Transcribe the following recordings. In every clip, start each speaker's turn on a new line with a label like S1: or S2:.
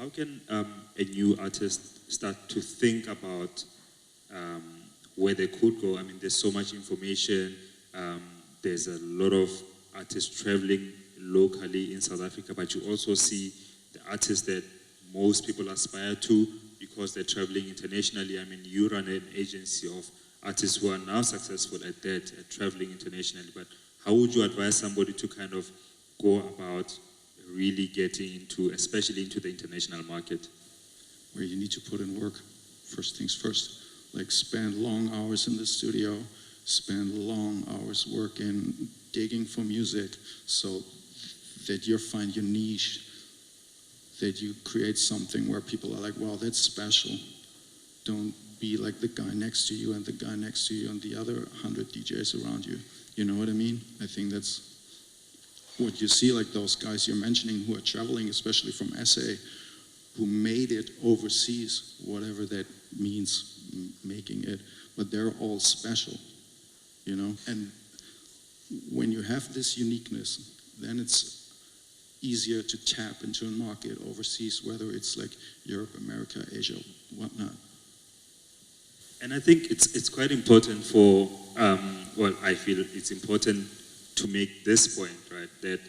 S1: how can a new artist start to think about where they could go? I mean, there's so much information. There's a lot of artists traveling locally in South Africa, but you also see the artists that most people aspire to because they're traveling internationally. I mean, you run an agency of artists who are now successful at that, at traveling internationally. But how would you advise somebody to kind of go about really getting into, especially into the international market?
S2: Where you need to put in work, first things first. Like spend long hours in the studio, spend long hours working, digging for music, so that you find your niche, that you create something where people are like, wow, that's special. Don't be like the guy next to you and the guy next to you and the other 100 DJs around you. You know what I mean? I think that's what you see, like those guys you're mentioning who are traveling, especially from SA, who made it overseas, whatever that means, making it, but they're all special, you know? And when you have this uniqueness, then it's easier to tap into a market overseas, whether it's like Europe, America, Asia, whatnot.
S1: And I think it's quite important for, well, I feel it's important to make this point, right? That,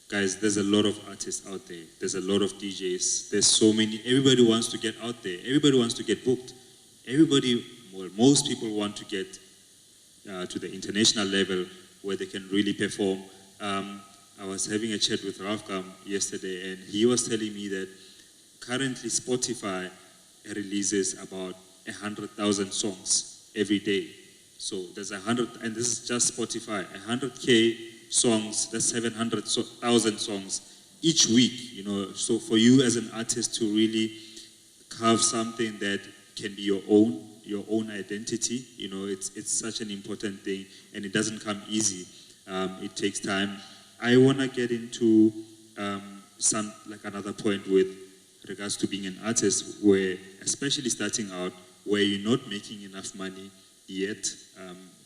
S1: guys, there's a lot of artists out there. There's a lot of DJs. There's so many. Everybody wants to get out there. Everybody wants to get booked. Everybody, well, most people want to get to the international level where they can really perform. I was having a chat with Rafkam yesterday, and he was telling me that currently Spotify releases about 100,000 songs every day. So there's 100, and this is just Spotify, 100K songs, that's 700,000 songs each week, you know. So for you as an artist to really carve something that can be your own identity, you know, it's such an important thing, and it doesn't come easy. It takes time. I want to get into another point with regards to being an artist, where, especially starting out, where you're not making enough money yet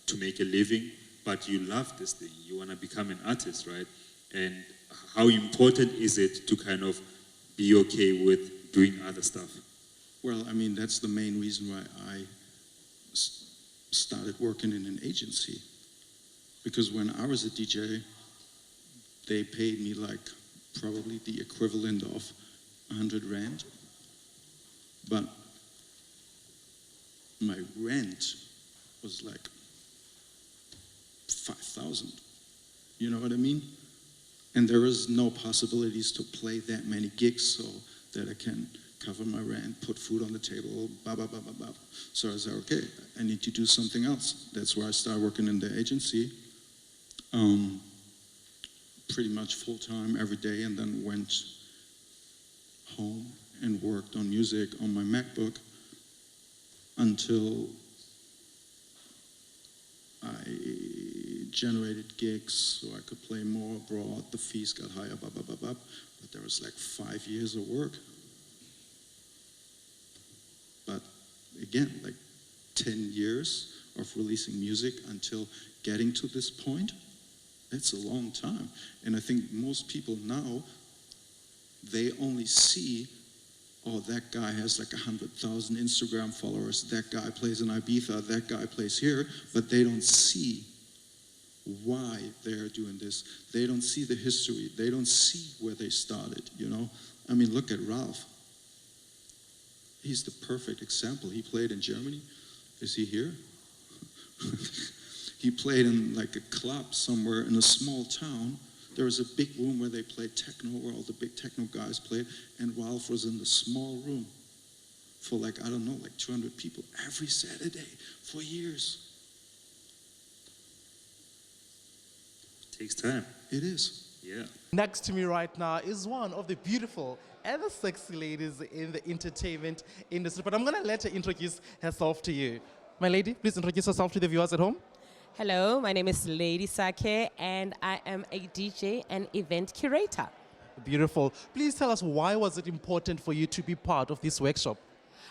S1: to make a living, but you love this thing. You want to become an artist, right? And how important is it to kind of be okay with doing other stuff?
S2: Well, I mean, that's the main reason why I started working in an agency. Because when I was a DJ, they paid me like probably the equivalent of 100 Rand. But my rent was like 5,000. You know what I mean? And there is no possibilities to play that many gigs so that I can cover my rent, put food on the table, blah, blah, blah, blah, blah. So I said, okay, I need to do something else. That's why I started working in the agency. Pretty much full-time every day, and then went home and worked on music on my MacBook until I generated gigs so I could play more abroad. The fees got higher, blah, blah, blah, blah. But there was like 5 years of work. But again, like 10 years of releasing music until getting to this point. That's a long time. And I think most people now, they only see, oh, that guy has like 100,000 Instagram followers, that guy plays in Ibiza, that guy plays here, but they don't see why they're doing this. They don't see the history. They don't see where they started, you know? I mean, look at Ralph. He's the perfect example. He played in Germany. Is he here? He played in like a club somewhere in a small town. There was a big room where they played techno, where all the big techno guys played, and Ralph was in the small room for like, I don't know, like 200 people every Saturday for years.
S1: It takes time.
S2: It is.
S1: Yeah.
S3: Next to me right now is one of the beautiful and the sexy ladies in the entertainment industry, but I'm going to let her introduce herself to you. My lady, please introduce yourself to the viewers at home.
S4: Hello, my name is Lady Sake, and I am a DJ and event curator.
S3: Beautiful. Please tell us, why was it important for you to be part of this workshop?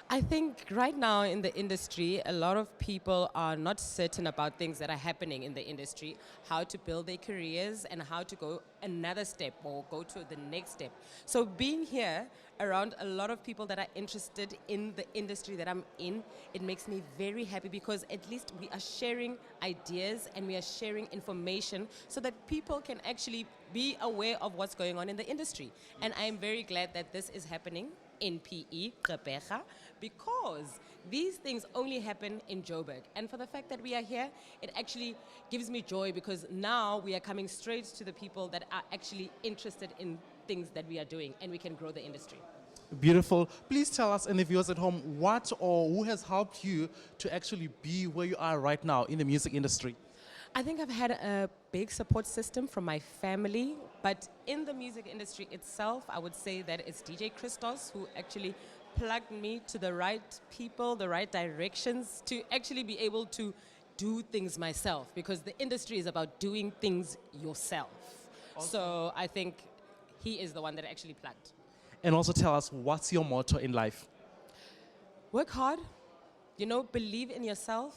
S4: I think right now in the industry, a lot of people are not certain about things that are happening in the industry, how to build their careers and how to go another step or go to the next step. So being here around a lot of people that are interested in the industry that I'm in, it makes me very happy because at least we are sharing ideas and we are sharing information so that people can actually be aware of what's going on in the industry. And I am very glad that this is happening in PE, Gqeberha, because these things only happen in Joburg. And for the fact that we are here, it actually gives me joy because now we are coming straight to the people that are actually interested in things that we are doing and we can grow the industry.
S3: Beautiful. Please tell us and the viewers at home what or who has helped you to actually be where you are right now in the music industry.
S4: I think I've had a big support system from my family, but in the music industry itself, I would say that it's DJ Christos who actually plugged me to the right people, the right directions to actually be able to do things myself because the industry is about doing things yourself. So I think he is the one that actually plugged.
S3: And also tell us what's your motto in life.
S4: Work hard, believe in yourself,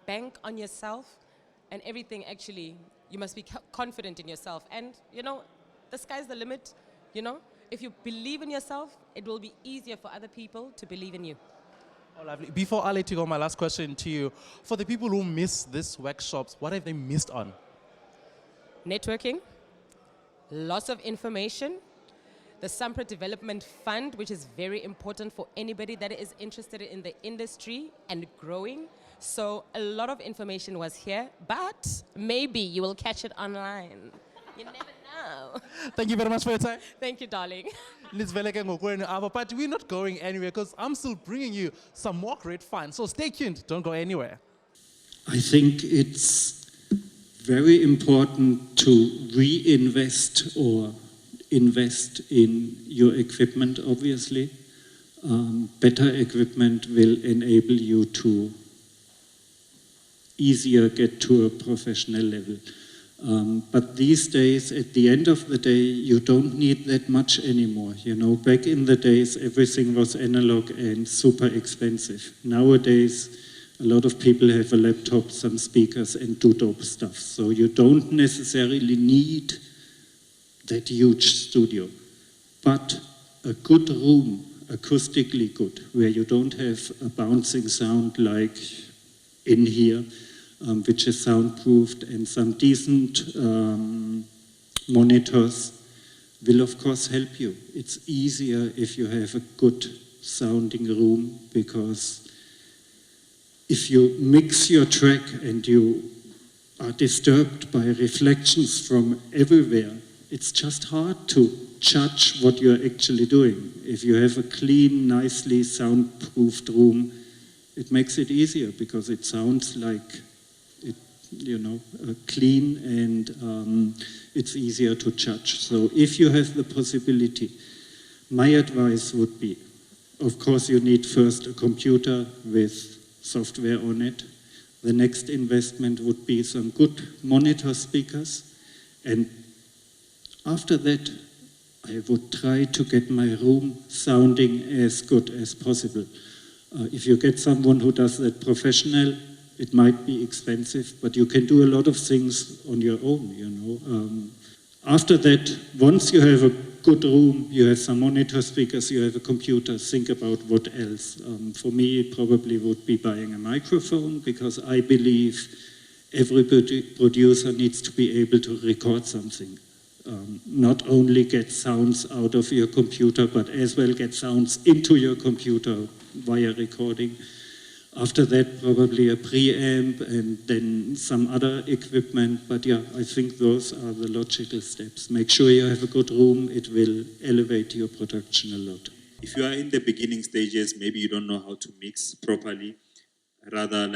S4: bank on yourself, and everything actually, you must be confident in yourself. And, the sky's the limit, If you believe in yourself, it will be easier for other people to believe in you.
S3: Oh, lovely. Before I let you go, my last question to you. For the people who miss these workshops, what have they missed on?
S4: Networking, lots of information, the Sampra Development Fund, which is very important for anybody that is interested in the industry and growing. So a lot of information was here, but maybe you will catch it online. You never know.
S3: Thank you very much for your time.
S4: Thank you, darling.
S3: But we're not going anywhere because I'm still bringing you some more great fun. So stay tuned. Don't go anywhere.
S2: I think it's very important to reinvest or invest in your equipment, obviously. Better equipment will enable you to easier get to a professional level. But these days, at the end of the day, you don't need that much anymore. Back in the days, everything was analog and super expensive. Nowadays, a lot of people have a laptop, some speakers, and do dope stuff. So you don't necessarily need that huge studio. But a good room, acoustically good, where you don't have a bouncing sound like in here, which is soundproofed, and some decent monitors will of course help you. It's easier if you have a good sounding room, because if you mix your track and you are disturbed by reflections from everywhere, it's just hard to judge what you're actually doing. If you have a clean, nicely soundproofed room, it makes it easier because it sounds like it, clean, and it's easier to judge. So if you have the possibility, my advice would be, of course, you need first a computer with software on it. The next investment would be some good monitor speakers, and after that, I would try to get my room sounding as good as possible. If you get someone who does that professional, it might be expensive, but you can do a lot of things on your own, After that, once you have a good room, you have some monitor speakers, you have a computer, think about what else. For me, it probably would be buying a microphone, because I believe every producer needs to be able to record something. Not only get sounds out of your computer, but as well get sounds into your computer via recording. After that, probably a preamp and then some other equipment. But yeah, I think those are the logical steps. Make sure you have a good room. It will elevate your production a lot.
S1: If you are in the beginning stages, maybe you don't know how to mix properly, rather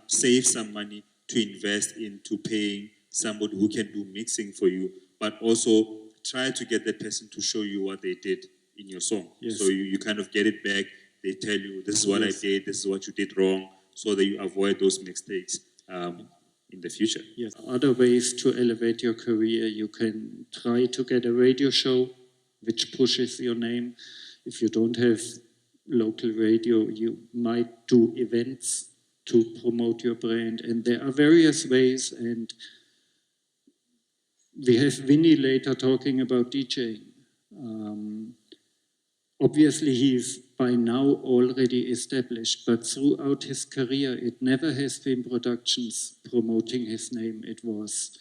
S1: save some money to invest into paying somebody who can do mixing for you, but also try to get that person to show you what they did in your song.
S2: Yes.
S1: So you kind of get it back. They tell you, this is what I did, this is what you did wrong, so that you avoid those mistakes in the future.
S2: Yes. Other ways to elevate your career, you can try to get a radio show which pushes your name. If you don't have
S5: local radio, you might do events to promote your brand, and there are various ways, and we have Vinny later talking about DJing. Obviously, he's by now already established, but throughout his career, it never has been productions promoting his name. It was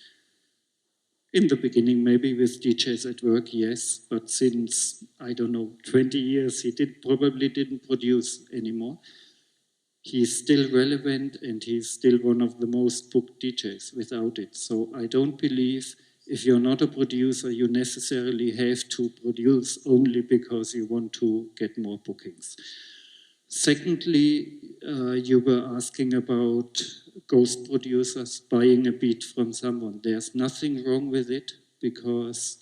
S5: in the beginning, maybe with DJs at Work, yes, but since, I don't know, 20 years, he probably didn't produce anymore. He's still relevant and he's still one of the most booked DJs without it. So I don't believe if you're not a producer, you necessarily have to produce only because you want to get more bookings. Secondly, you were asking about ghost producers buying a beat from someone. There's nothing wrong with it because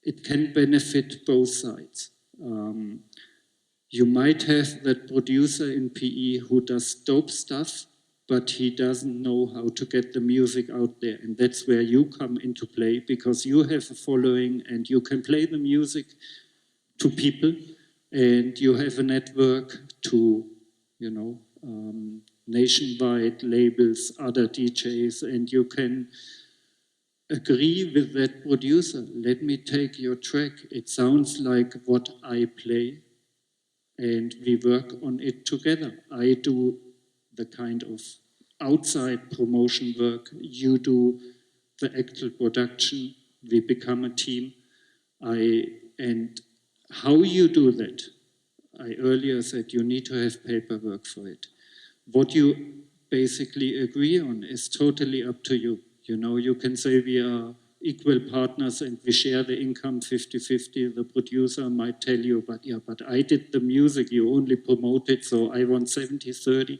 S5: it can benefit both sides. You might have that producer in PE who does dope stuff, but he doesn't know how to get the music out there. And that's where you come into play because you have a following and you can play the music to people and you have a network to, nationwide labels, other DJs, and you can agree with that producer. Let me take your track. It sounds like what I play. And we work on it together. I do the kind of outside promotion work, you do the actual production, we become a team. And how you do that, I earlier said you need to have paperwork for it. What you basically agree on is totally up to you. You can say we are equal partners and we share the income 50-50. The producer might tell you, but I did the music, you only promoted, so I want 70-30.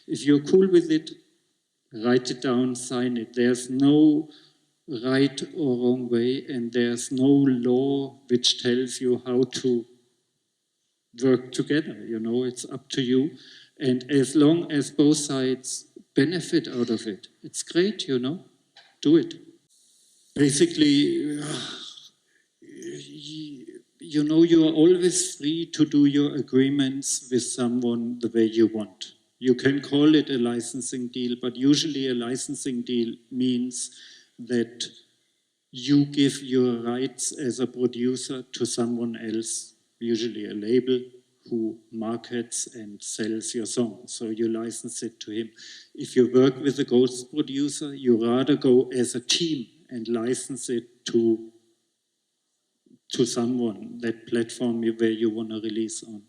S5: If you're cool with it, write it down, sign it. There's no right or wrong way, and there's no law which tells you how to work together. It's up to you. And as long as both sides benefit out of it, it's great, do it. Basically, you are always free to do your agreements with someone the way you want. You can call it a licensing deal, but usually a licensing deal means that you give your rights as a producer to someone else, usually a label, who markets and sells your song. So you license it to him. If you work with a ghost producer, you rather go as a team and license it to someone, that platform where you want to release on.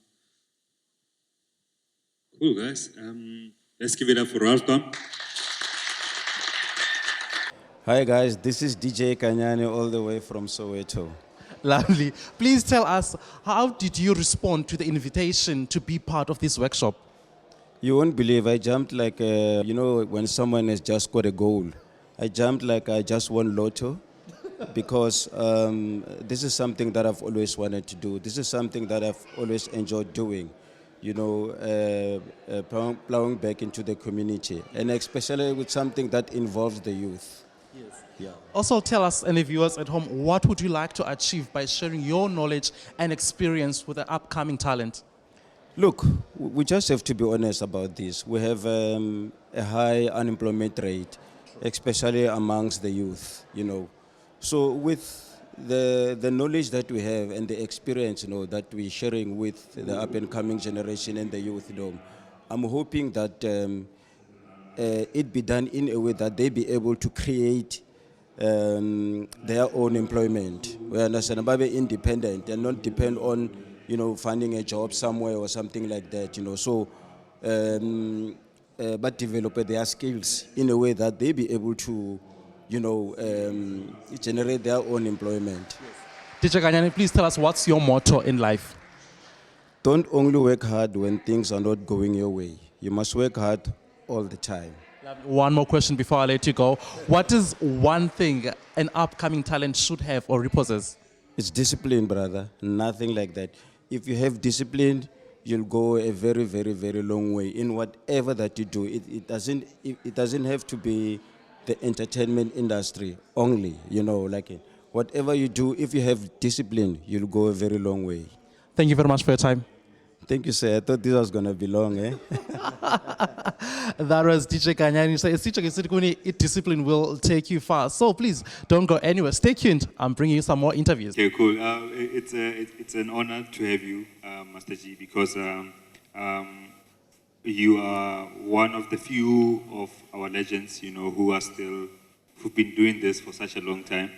S1: Cool, guys. Let's give it up for Ralph.
S6: Hi guys, this is DJ Kanyane all the way from Soweto.
S3: Lovely. Please tell us, how did you respond to the invitation to be part of this workshop?
S6: You won't believe, I jumped like, when someone has just got a goal. I jumped like I just won lotto because this is something that I've always wanted to do. This is something that I've always enjoyed doing, plowing back into the community, and especially with something that involves the youth.
S3: Yes.
S6: Yeah.
S3: Also tell us and the viewers at home, what would you like to achieve by sharing your knowledge and experience with the upcoming talent?
S6: Look, we just have to be honest about this. We have a high unemployment rate, especially amongst the youth, So with the knowledge that we have and the experience, that we're sharing with the up-and-coming generation and the youth, I'm hoping that it be done in a way that they be able to create their own employment. We understand about being independent and not depend on, finding a job somewhere or something like that, So, but develop their skills in a way that they be able to, generate their own employment.
S3: DJ Kanyane, please tell us, what's your motto in life?
S6: Don't only work hard when things are not going your way. You must work hard all the time.
S3: One more question before I let you go. What is one thing an upcoming talent should have or repossess?
S6: It's discipline, brother. Nothing like that. If you have discipline, you'll go a very, very, very long way in whatever that you do. It doesn't have to be the entertainment industry only, whatever you do, if you have discipline, you'll go a very long way.
S3: Thank you very much for your time.
S6: Thank you, sir. I thought this was gonna be long, eh?
S3: That was DJ Kanyani. So discipline will take you far. So please don't go anywhere. Stay tuned. I'm bringing you some more interviews.
S1: Okay, cool. It's an honor to have you, Master G, because you are one of the few of our legends, you know, who've been doing this for such a long time,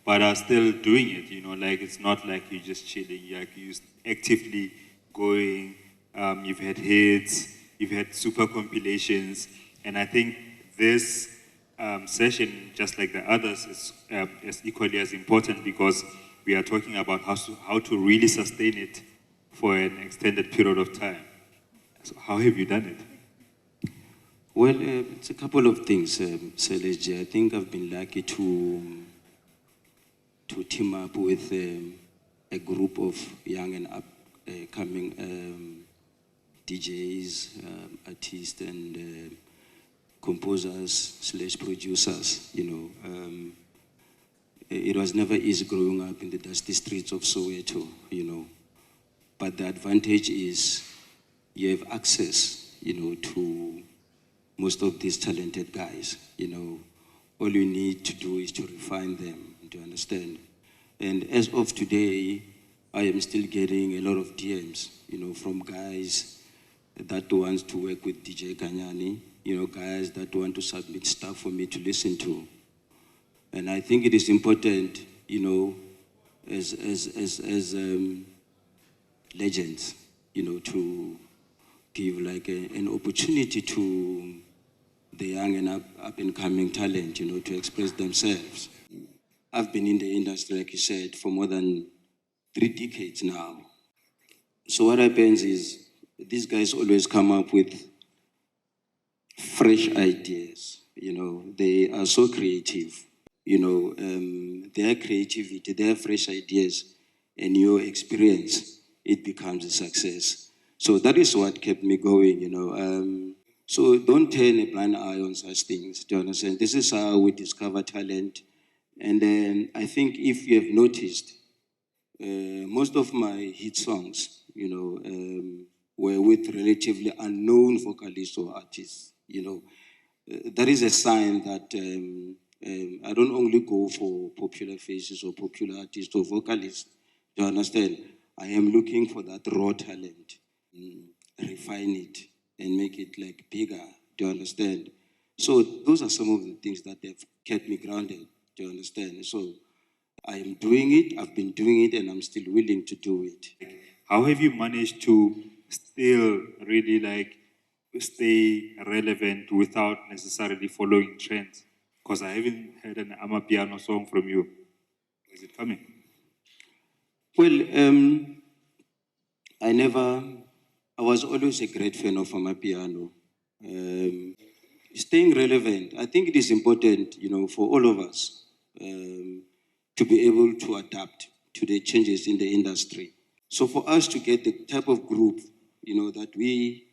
S1: but are still doing it, you know, like it's not like you're just chilling, like you're actively going, you've had hits, you've had super compilations, and I think this session, just like the others, is equally as important because we are talking about how to really sustain it for an extended period of time. So how have you done it?
S7: Well, it's a couple of things, Seleji. I think I've been lucky to team up with a group of young and upcoming DJs, artists, and composers/producers. You know, it was never easy growing up in the dusty streets of Soweto. You know, but the advantage is you have access, you know, to most of these talented guys. You know, all you need to do is to refine them, to understand. And as of today, I am still getting a lot of DMs, you know, from guys that want to work with DJ Kanyani, you know, guys that want to submit stuff for me to listen to. And I think it is important, you know, as legends, you know, to give like an opportunity to the young and up and coming talent, you know, to express themselves. I've been in the industry, like you said, for more than 3 decades now. So what happens is these guys always come up with fresh ideas. You know, they are so creative. You know, their creativity, their fresh ideas, and your experience, it becomes a success. So that is what kept me going, you know. So don't turn a blind eye on such things, do you understand? This is how we discover talent. And then I think if you have noticed, most of my hit songs, you know, were with relatively unknown vocalists or artists, you know. That is a sign that I don't only go for popular faces or popular artists or vocalists, do you understand? I am looking for that raw talent, refine it, and make it like bigger, do you understand? So those are some of the things that have kept me grounded, do you understand? So I am doing it, I've been doing it, and I'm still willing to do it.
S1: How have you managed to still really like stay relevant without necessarily following trends? Because I haven't heard an Amapiano song from you. Is it coming?
S7: Well, I was always a great fan of Amapiano. Staying relevant, I think it is important, you know, for all of us to be able to adapt to the changes in the industry. So for us to get the type of group, you know, that we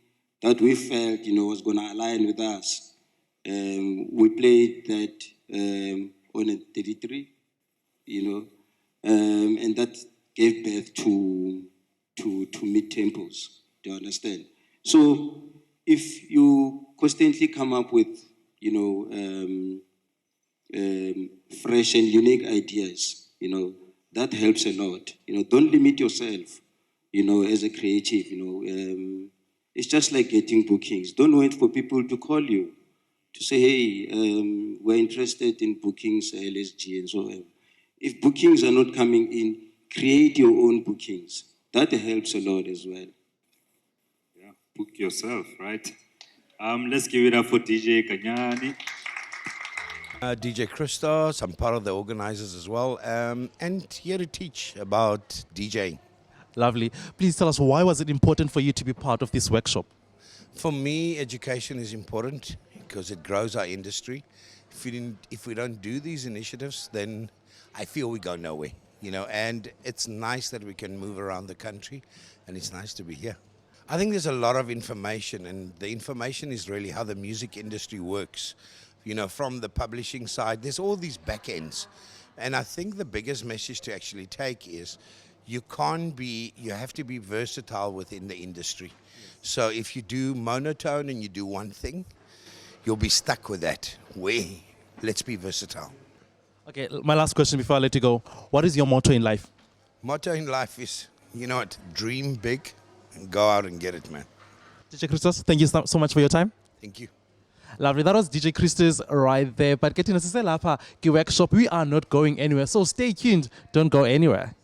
S7: felt, you know, was going to align with us, we played that on a 33, you know, and that gave birth to mid-tempos, do you understand? So if you constantly come up with, you know, fresh and unique ideas, you know, that helps a lot. You know, don't limit yourself, you know, as a creative, you know. It's just like getting bookings. Don't wait for people to call you to say, hey, we're interested in bookings, LSG and so on. If bookings are not coming in, create your own bookings. That helps a lot as well.
S1: Yeah, book yourself, right? Let's give it up for DJ Kanyani.
S8: DJ Christos, I'm part of the organizers as well, and here to teach about DJing.
S3: Lovely. Please tell us, why was it important for you to be part of this workshop?
S8: For me, education is important because it grows our industry. If we don't do these initiatives, then I feel we go nowhere, you know, and it's nice that we can move around the country, and it's nice to be here. I think there's a lot of information, and the information is really how the music industry works. You know, from the publishing side, there's all these back ends. And I think the biggest message to actually take is, you can't be, you have to be versatile within the industry. So if you do monotone and you do one thing, you'll be stuck with that. Let's be versatile.
S3: Okay, my last question before I let you go. What is your motto in life?
S8: Motto in life is, you know what, dream big and go out and get it, man.
S3: DJ Christos, thank you so much for your time.
S8: Thank you.
S3: Lovely. That was DJ Christos right there. But getting us to workshop, we are not going anywhere. So stay tuned. Don't go anywhere.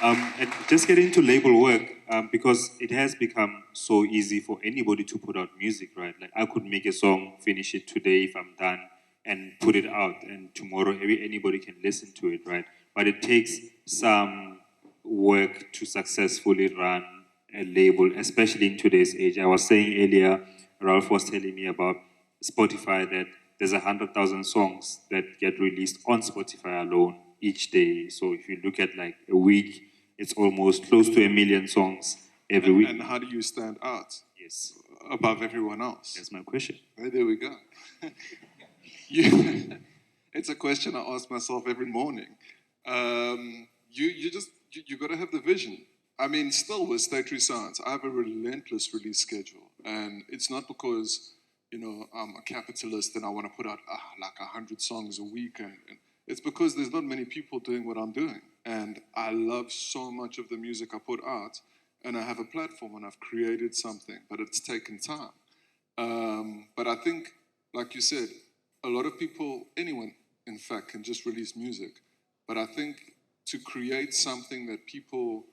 S1: And just get into label work because it has become so easy for anybody to put out music, right? Like I could make a song, finish it today if I'm done, and put it out, and tomorrow anybody can listen to it, right? But it takes some work to successfully run a label, especially in today's age. I was saying earlier, Ralph was telling me about Spotify that there's 100,000 songs that get released on Spotify alone each day. So if you look at like a week, it's almost close to 1 million songs every week.
S9: And how do you stand out
S1: Yes,
S9: above everyone else?
S1: that's my question.
S9: Hey, there we go. It's a question I ask myself every morning. You got to have the vision. I mean, still with State Tree Sounds, I have a relentless release schedule, and it's not because I'm a capitalist and I want to put out like 100 songs a week, and it's because there's not many people doing what I'm doing, and I love so much of the music I put out, and I have a platform and I've created something, but it's taken time. But I think, like you said, a lot of people, anyone in fact, can just release music, but I think to create something that people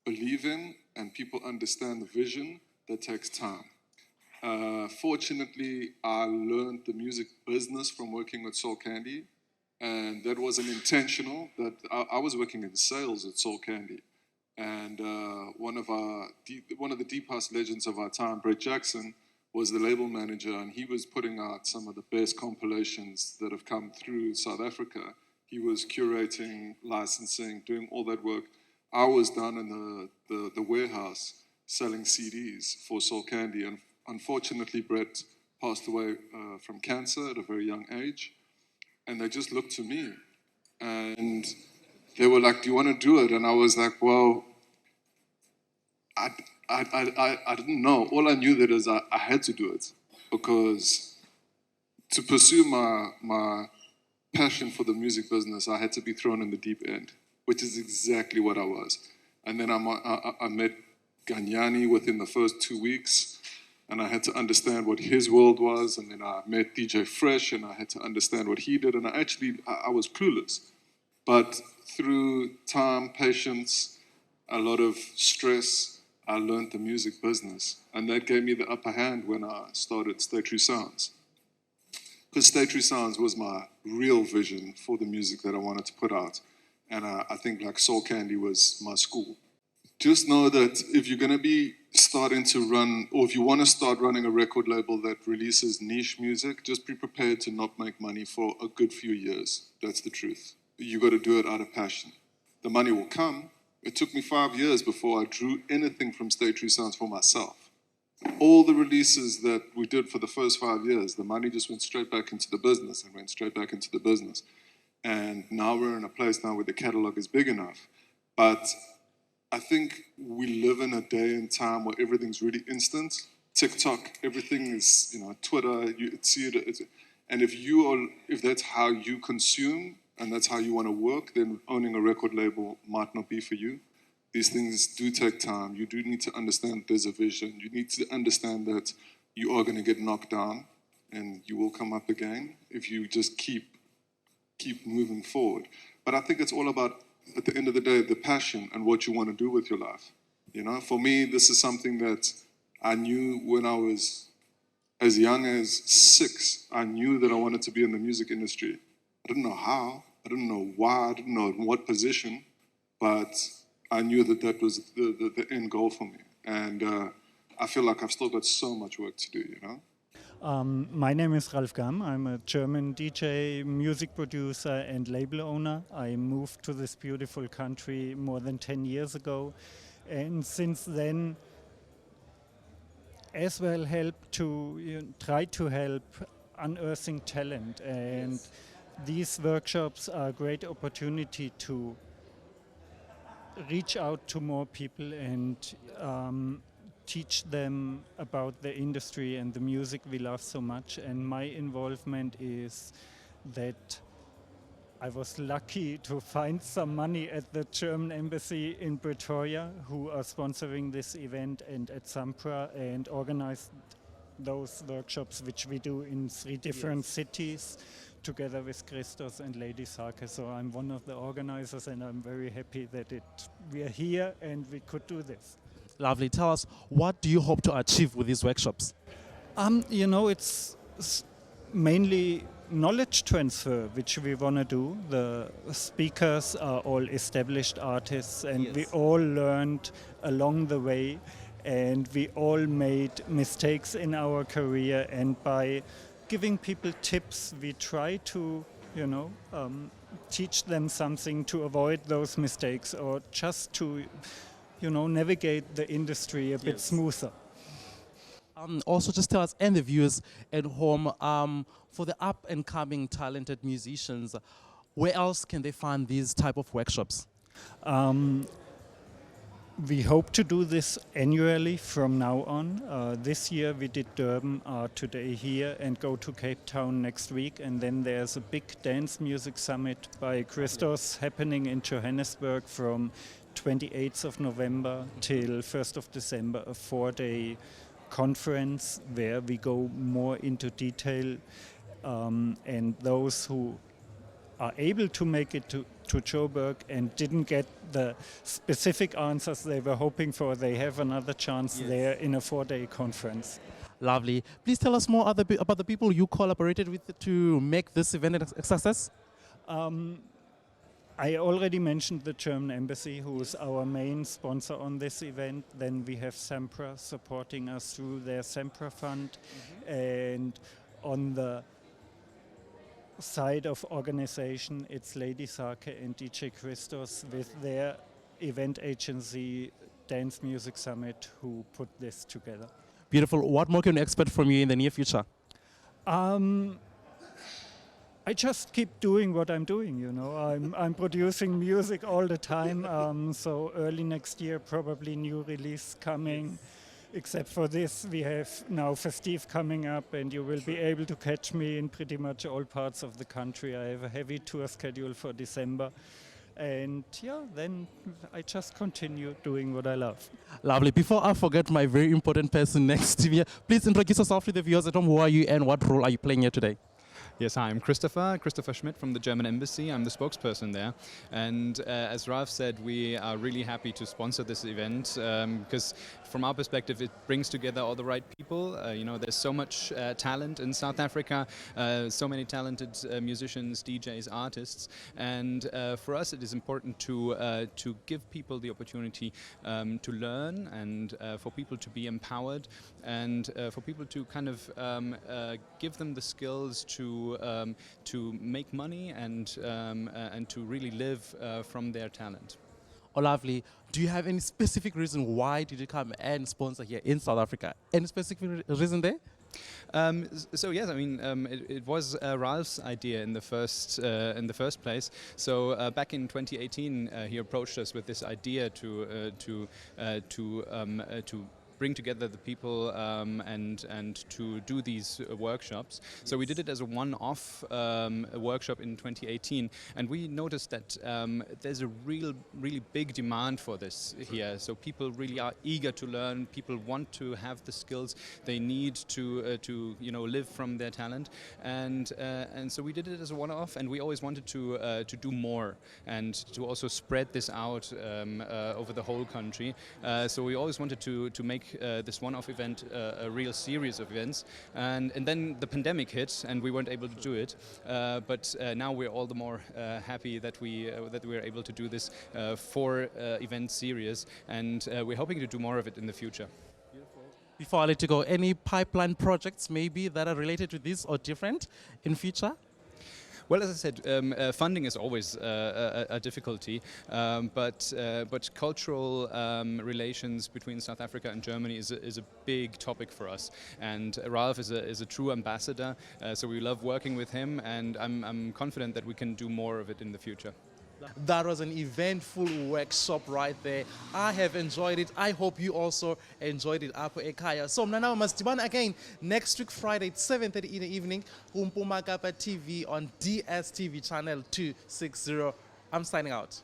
S9: believe in and people understand the vision, that takes time. Fortunately, I learned the music business from working with Soul Candy, and that wasn't intentional. That I was working in sales at Soul Candy, and one of the deep house legends of our time, Brett Jackson, was the label manager, and he was putting out some of the best compilations that have come through South Africa. He was curating, licensing, doing all that work. I was down in the warehouse selling CDs for Soul Candy, and unfortunately, Brett passed away from cancer at a very young age. And they just looked to me, and they were like, "Do you want to do it?" And I was like, "Well, I didn't know. All I knew that is I had to do it, because to pursue my passion for the music business, I had to be thrown in the deep end, which is exactly what I was. And then I met Ganyani within the first 2 weeks, and I had to understand what his world was. And then I met DJ Fresh, and I had to understand what he did. And I was clueless. But through time, patience, a lot of stress, I learned the music business. And that gave me the upper hand when I started State Tree Sounds. Because State Tree Sounds was my real vision for the music that I wanted to put out. And I think like Soul Candy was my school. Just know that if you're going to be starting to run, or if you want to start running a record label that releases niche music, just be prepared to not make money for a good few years. That's the truth. You got to do it out of passion. The money will come. It took me 5 years before I drew anything from State Tree Sounds for myself. All the releases that we did for the first 5 years, the money just went straight back into the business and went straight back into the business. And now we're in a place now where the catalog is big enough. But I think we live in a day and time where everything's really instant. TikTok, everything is, Twitter, you see it. And if that's how you consume and that's how you want to work, then owning a record label might not be for you. These things do take time. You do need to understand there's a vision. You need to understand that you are going to get knocked down and you will come up again if you just keep moving forward. But I think it's all about, at the end of the day, the passion and what you want to do with your life. For me, this is something that I knew when I was as young as 6. I knew that I wanted to be in the music industry. I didn't know how, I didn't know why, I didn't know in what position, but I knew that was the end goal for me. And I feel like I've still got so much work to do,
S10: My name is Ralf Gamm. I'm a German DJ, music producer and label owner. I moved to this beautiful country more than 10 years ago. And since then, as well try to help unearthing talent. And these workshops are a great opportunity to reach out to more people and teach them about the industry and the music we love so much. And my involvement is that I was lucky to find some money at the German embassy in Pretoria, who are sponsoring this event, and at Sampra, and organized those workshops, which we do in 3 different cities, together with Christos and Lady Sake. So I'm one of the organizers, and I'm very happy that we are here and we could do this.
S3: Lovely. Tell us, what do you hope to achieve with these workshops?
S10: It's mainly knowledge transfer, which we want to do. The speakers are all established artists, and we all learned along the way, and we all made mistakes in our career, and by giving people tips, we try to, teach them something to avoid those mistakes, or just to, navigate the industry a bit smoother.
S3: Also, just tell us and the viewers at home, for the up and coming talented musicians, where else can they find these type of workshops?
S10: We hope to do this annually from now on. This year we did Durban today here and go to Cape Town next week. And then there's a big dance music summit by Christos happening in Johannesburg from 28th of November till 1st of December, a 4-day conference where we go more into detail. And those who are able to make it to Joburg and didn't get the specific answers they were hoping for, they have another chance there in a 4-day conference.
S3: Lovely. Please tell us more about the people you collaborated with to make this event a success.
S10: I already mentioned the German embassy, who is our main sponsor on this event. Then we have Sampra supporting us through their Sampra fund. And on the side of organization, it's Lady Sake and DJ Christos with their event agency, Dance Music Summit, who put this together.
S3: Beautiful. What more can we expect from you in the near future?
S10: I just keep doing what I'm doing, I'm producing music all the time, so early next year probably new release coming. Except for this, we have now Festive coming up, and you will be able to catch me in pretty much all parts of the country. I have a heavy tour schedule for December. And then I just continue doing what I love.
S3: Lovely. Before I forget my very important person next to me, please introduce yourself to the viewers at home. Who are you and what role are you playing here today?
S11: Yes, hi, I'm Christopher Schmidt from the German Embassy. I'm the spokesperson there. And as Ralph said, we are really happy to sponsor this event because from our perspective, it brings together all the right people. There's so much talent in South Africa, so many talented musicians, DJs, artists. And for us, it is important to give people the opportunity to learn and for people to be empowered and for people to kind of give them the skills to make money and to really live from their talent.
S3: Oh, lovely. Do you have any specific reason why did you come and sponsor here in South Africa? Any specific reason there?
S11: So yes, I mean it was Ralph's idea in the first place. So back in 2018, he approached us with this idea to bring together the people and to do these workshops. So we did it as a one-off workshop in 2018, and we noticed that there's a really big demand for this here. So people really are eager to learn. People want to have the skills they need to live from their talent, and so we did it as a one-off, and we always wanted to do more and to also spread this out over the whole country. So we always wanted to make this one-off event a real series of events, and then the pandemic hit and we weren't able to do it, but now we're all the more happy that we're able to do this 4 event series, and we're hoping to do more of it in the future.
S3: Before I let you go, any pipeline projects maybe that are related to this or different in future?
S11: Well, as I said, funding is always a difficulty, but cultural relations between South Africa and Germany is a big topic for us. And Ralph is a true ambassador, so we love working with him, and I'm confident that we can do more of it in the future.
S3: That was an eventful workshop right there. I have enjoyed it. I hope you also enjoyed it. Apho ekhaya. So mna nawe masdibana again next week Friday at 7:30 in the evening. Mpuma Kapa TV on DSTV channel 260. I'm signing out.